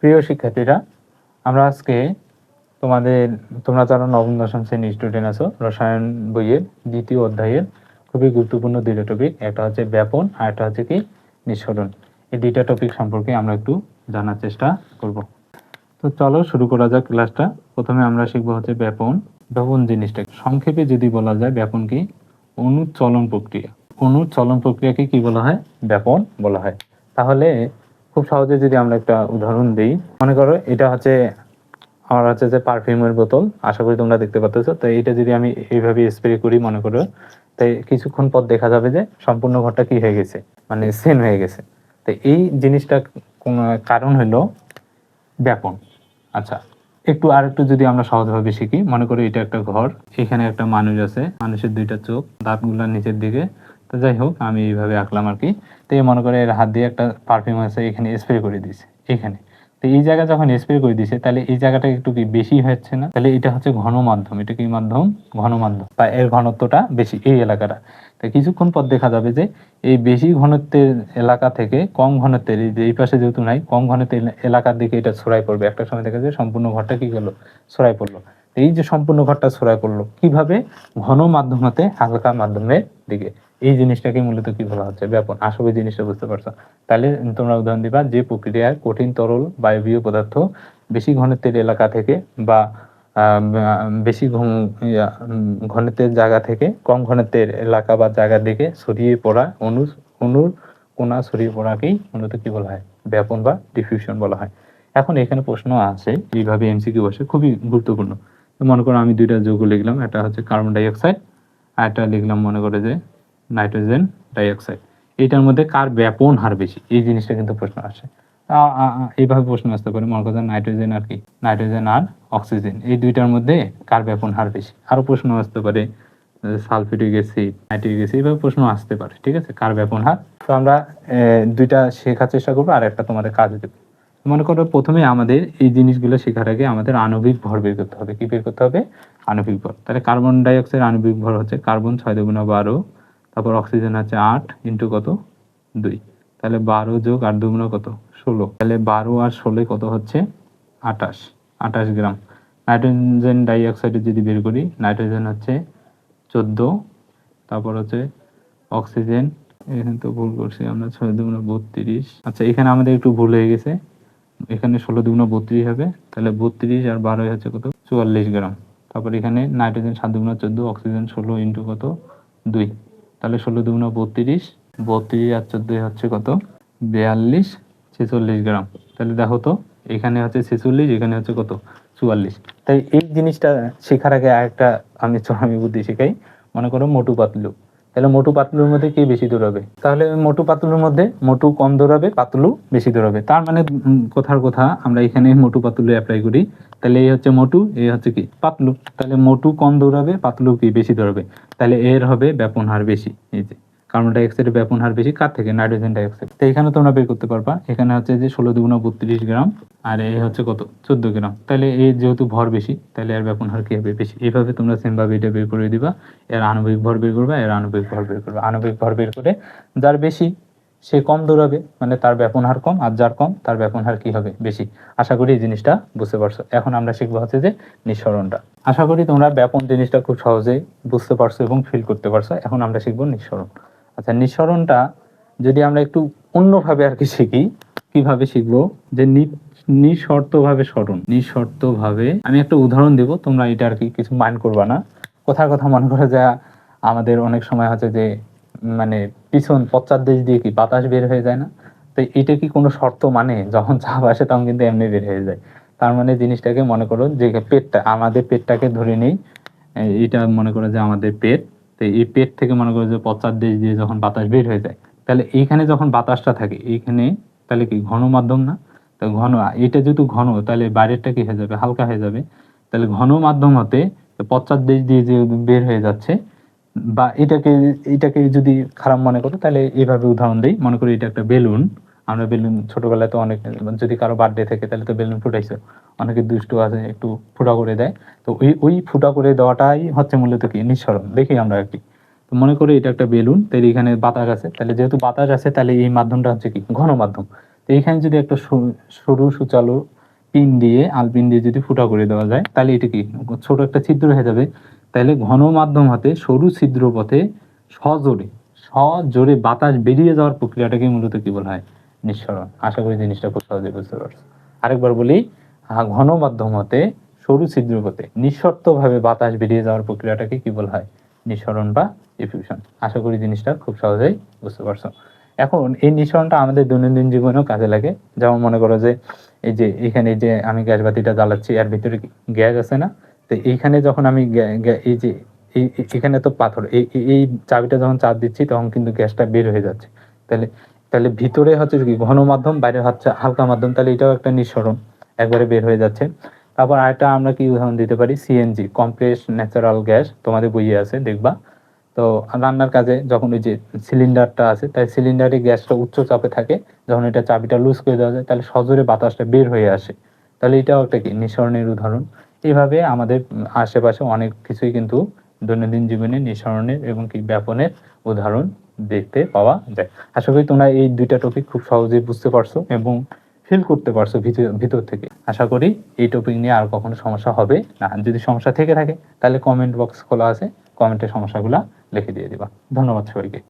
প্রিয় শিক্ষার্থীরা, আমরা আজকে তোমরা যারা নবম দশম শ্রেণীর স্টুডেন্ট আছো, রসায়ন বইয়ের দ্বিতীয় অধ্যায়ের খুবই গুরুত্বপূর্ণ দুইটা টপিক, একটা হচ্ছে ব্যাপন আর একটা হচ্ছে কি নিঃসরণ। এই দুইটা টপিক সম্পর্কে আমরা একটু জানার চেষ্টা করব। তো চলো শুরু করা যাক ক্লাসটা। প্রথমে আমরা শিখবো হচ্ছে ব্যাপন। ব্যাপন জিনিসটা সংক্ষেপে যদি বলা যায়, ব্যাপন কি? অণুর চলন প্রক্রিয়া। অণুর চলন প্রক্রিয়াকে কি বলা হয়? ব্যাপন বলা হয়। তাহলে খুব সহজে যদি আমরা একটা উদাহরণ দিই, মনে করো এটা হচ্ছে আমার হচ্ছে যে পারফিউমের বোতল, আশা করি তোমরা দেখতে পাচ্ছ। তো এইটা যদি আমি এইভাবে স্প্রে করি, মনে করো, তাই কিছুক্ষণ পর দেখা যাবে যে সম্পূর্ণ ঘরটা কি হয়ে গেছে, মানে সেন হয়ে গেছে। তো এই জিনিসটা কারণ হলো ব্যাপন। আচ্ছা, আর একটু যদি আমরা সহজভাবে শিখি, মনে করি এটা একটা ঘর, এখানে একটা মানুষ আছে, মানুষের দুইটা চোখ, দাঁতগুলো নিচের দিকে। তো যাই হোক, আমি এইভাবে আঁকলাম আর কি। তো মনে করে এর হাত দিয়ে একটা পারফিউম আছে, এখানে স্প্রে করে দিয়েছে এখানে। তো এই জায়গা যখন স্প্রে করে দিছে, তাহলে এই জায়গাটা একটু কি বেশি হচ্ছে না? তাহলে এটা হচ্ছে ঘন মাধ্যম। এটা কি মাধ্যম? ঘন মাধ্যম, বা এর ঘনত্বটা বেশি এই এলাকাটা। তো কিছুক্ষণ পর দেখা যাবে যে এই বেশি ঘনত্বের এলাকা থেকে কম ঘনত্বের, এই পাশে যেহেতু নাই, কম ঘনত্বের এলাকার দিকে এটা ছড়াই পড়বে। একটা সময় দেখা যায় সম্পূর্ণ ঘরটা কি করলো? ছড়াই পড়লো। এই যে সম্পূর্ণ ঘরটা ছড়াই পড়লো কিভাবে? ঘন মাধ্যম হতে হালকা মাধ্যমের দিকে। এই জিনিসটাকে মূলত কি বলা হচ্ছে? ব্যাপন। আশা করি জিনিসটা বুঝতে পারছো। তাহলে তোমরা উদাহরণ দিবা, যে প্রক্রিয়ায় কঠিন তরল বায়বীয় পদার্থ বেশি ঘনত্বের এলাকা থেকে বা বেশি ঘনত্বের জায়গা থেকে কম ঘনত্বের এলাকা বা জায়গার দিকে ছড়িয়ে পড়া অণুর কোনা ছড়িয়ে পড়াকেই মূলত কি বলা হয়? ব্যাপন বা ডিফিউশন বলা হয়। এখন এখানে প্রশ্ন আছে, এইভাবে এমসিকিউ বসে, খুবই গুরুত্বপূর্ণ। মনে করো আমি দুইটা যৌগ লিখলাম, একটা হচ্ছে কার্বন ডাইঅক্সাইড আর একটা লিখলাম মনে করে যে নাইট্রোজেন ডাইঅক্সাইড। এইটার মধ্যে কার ব্যাপন হার বেশি? এই জিনিসটা কিন্তু প্রশ্ন আসে। এইভাবে প্রশ্ন আসতে পারে, মনে করেন নাইট্রোজেন আর কি, নাইট্রোজেন আর অক্সিজেন, এই দুইটার মধ্যে কার ব্যাপন হার বেশি? আরো প্রশ্ন আসতে পারে সালফিউরিক অ্যাসিড, নাইট্রিক অ্যাসিড, এইভাবে প্রশ্ন আসতে পারে। ঠিক আছে, কার ব্যাপন হার। তো আমরা দুইটা শেখার চেষ্টা করবো, আর একটা তোমাদের কাজ দেবো। মনে করো প্রথমে আমাদের এই জিনিসগুলো শেখার আগে আমাদের আণবিক ভর বের করতে হবে। কি বের করতে হবে? আণবিক ভর। তাহলে কার্বন ডাইঅক্সাইড আণবিক ভর হচ্ছে কার্বন 6 × 12, তারপর অক্সিজেন হচ্ছে 8 × কত? 2। তাহলে 12 যোগ 8 × 2 কত? 16। তাহলে 12 আর 16 কত হচ্ছে? 28 গ্রাম। নাইট্রোজেন ডাইঅক্সাইডের যদি বের করি, নাইট্রোজেন হচ্ছে 14, তারপর হচ্ছে অক্সিজেন, এখানে তো ভুল করছি আমরা, 6 × 2 = 32। আচ্ছা, এখানে আমাদের একটু ভুল হয়ে গেছে, এখানে 16 × 2 = 32 হবে। তাহলে 32 আর 12 হচ্ছে কত? 44 গ্রাম। তারপর এখানে নাইট্রোজেন 7 × 14, অক্সিজেন 16 × কত? 2। তাহলে 16 × 2 = 32, 32 আর 14 হচ্ছে কত? 42, 46 গ্রাম। তাহলে দেখো তো, এখানে হচ্ছে 46, এখানে হচ্ছে কত? 44। তাই এই জিনিসটা শেখার আগে আরেকটা আমি বুদ্ধি শেখাই। মনে করো মোটু পাতলু, তাহলে মোটু পাতলুর মধ্যে কে বেশি দৌড়াবে? তাহলে মোটু পাতলুর মধ্যে মোটু কম দৌড়াবে, পাতলু বেশি দৌড়াবে। তার মানে কথার কথা আমরা এখানে মোটু পাতলু অ্যাপ্লাই করি। তাহলে এই হচ্ছে মোটু, এই হচ্ছে কি? পাতলু। তাহলে মোটু কম দৌড়াবে, পাতলু কি? বেশি দৌড়াবে। তাহলে এর হবে ব্যাপন হার বেশি। এই যে কার্বন ডাইঅক্সাইডের ব্যাপন হার বেশি কার থেকে? Nitrogen dioxide. তো এখানে তোমরা বের করতে পারবা, এখানে হচ্ছে যে 16 × 2 = 32 গ্রাম, আর এই হচ্ছে কত? 14 গ্রাম। তাহলে এই যেহেতু ভর বেশি, তাহলে এর ব্যাপন হার কি হবে? বেশি। এইভাবে তোমরা সেম ভাবে এটা বের করে দিবা। এর আণবিক ভর বের করবে, এর আণবিক ভর বের করবে। আণবিক ভর বের করে যার বেশি সে কম দৌড়াবে, মানে তার ব্যাপন হার কম, আর যার কম তার ব্যাপন হার কি হবে? বেশি। আশা করি এই জিনিসটা বুঝতে পারছো। এখন আমরা শিখবো হচ্ছে যে নিঃসরণটা। আশা করি তোমরা ব্যাপন জিনিসটা খুব সহজেই বুঝতে পারছো এবং ফিল করতে পারছো। এখন আমরা শিখবো নিঃসরণ। আচ্ছা, নিঃসরণটা যদি আমরা একটু অন্যভাবে আর কি শিখি, কিভাবে শিখবো? যে নিঃশর্তভাবে সরণ। নিঃশর্তভাবে আমি একটা উদাহরণ দেব, তোমরা এটা আর কি কিছু মাইন্ড করবা না। কথার কথা মনে করে যা আমাদের অনেক সময় হচ্ছে যে মানে পিছন পশ্চাৎ দেশ দিয়ে কি বাতাস বের হয়ে যায় না? তো এটা কি কোনো শর্ত? মানে যখন চাপ আসে তখন কিন্তু এমনি বের হয়ে যায়। তার মানে জিনিসটাকে মনে করো যে পেটটা, আমাদের পেটটাকে ধরে নেই, এটা মনে করো যে আমাদের পেট। তো এই পেট থেকে মনে করো যে পশ্চাৎ দেশ দিয়ে যখন বাতাস বের হয়ে যায়, তাহলে এইখানে যখন বাতাসটা থাকে এইখানে, তাহলে কি ঘন মাধ্যম না? তো ঘন, এটা যেহেতু ঘন, তাহলে বাইরেরটা কি হয়ে যাবে? হালকা হয়ে যাবে। তাহলে ঘন মাধ্যম হতে পশ্চাৎ দেশ দিয়ে যে বের হয়ে যাচ্ছে, বা এটাকে যদি খারাপ মনে করো, তাহলে এইভাবে উদাহরণ দিই। মনে করি এটা একটা বেলুন। আমরা বেলুন ছোটবেলায় তো অনেক, যদি কারো বার্থডে থাকে তাহলে তো বেলুন ফুটাইছো, অনেকে দুষ্টু আছে একটু ফুটা করে দেয়। তো ওই ফুটা করে দেওয়াটাই হচ্ছে মূলত কি? নিঃসরণ। দেখি আমরা আর কি। তো মনে করি এটা একটা বেলুন, তাহলে এখানে বাতাস আছে, তাহলে যেহেতু বাতাস আছে তাহলে এই মাধ্যমটা হচ্ছে কি? ঘন মাধ্যম। তো এইখানে যদি একটা সরু সুচালু পিন দিয়ে আলপিন দিয়ে যদি ফুটা করে দেওয়া যায় তাহলে এটা কি ছোট একটা ছিদ্র হয়ে যাবে। তাহলে ঘন মাধ্যম হাতে সরু ছিদ্র পথে সজোরে বাতাস বেরিয়ে যাওয়ার প্রক্রিয়াটাকে মূলত কি বলা হয়? নিঃসরণ। আশা করি জিনিসটা খুব সহজে বুঝতে পারছো। আরেকবার বলি, ঘন মাধ্যম হতে সরু ছিদ্র পথে নিঃশর্তভাবে বাতাস বেরিয়ে যাওয়ার প্রক্রিয়াটাকে কি বলা হয়? নিঃসরণ বা ডিফিউশন। আশা করি জিনিসটা খুব সহজেই বুঝতে পারছো। এখন এই নিঃসরণটা আমাদের দৈনন্দিন জীবনেও কাজে লাগে। যেমন মনে করো যে এই যে এখানে যে আমি গ্যাস বাতিটা জ্বালাচ্ছি এর ভিতরে গ্যাস আছে না, তো এইখানে যখন আমি এই যে এখানে তো পাথর, এই চাবিটা যখন চাপ দিচ্ছি তখন কিন্তু গ্যাসটা বের হয়ে যাচ্ছে। তাহলে তাহলে ভিতরে হচ্ছে কি ঘন মাধ্যম, বাইরে হচ্ছে হালকা মাধ্যম, তাহলে এটাও একটা নিঃসরণ, একবারে বের হয়ে যাচ্ছে। তারপর আরেকটা আমরা কি উদাহরণ দিতে পারি, সিএনজি কমপ্রেস ন্যাচারাল গ্যাস, তোমাদের বইয়ে আছে দেখবা। তো রান্নার কাজে যখন ওই যে সিলিন্ডারটা আছে, তাই সিলিন্ডারে গ্যাসটা উচ্চ চাপে থাকে, যখন এটা চাবিটা লুজ করে দেওয়া যায় তাহলে সজোরে বাতাসটা বের হয়ে আসে, তাহলে এটাও একটা কি নিঃসরণের উদাহরণ। এইভাবে আমাদের আশেপাশে অনেক কিছুই কিন্তু দৈনন্দিন জীবনে নিঃসরণের এবং কি ব্যাপনের উদাহরণ দেখতে পাওয়া যায়। আশা করি তোমরা এই দুইটা টপিক খুব সহজেই বুঝতে পারছো এবং ফিল করতে পারছো ভিতর থেকে। আশা করি এই টপিক নিয়ে আর কখনো সমস্যা হবে না। যদি সমস্যা থেকে থাকে তাহলে কমেন্ট বক্স খোলা আছে, কমেন্টে সমস্যাগুলো লিখে দিয়ে দিবা। ধন্যবাদ সবাইকে।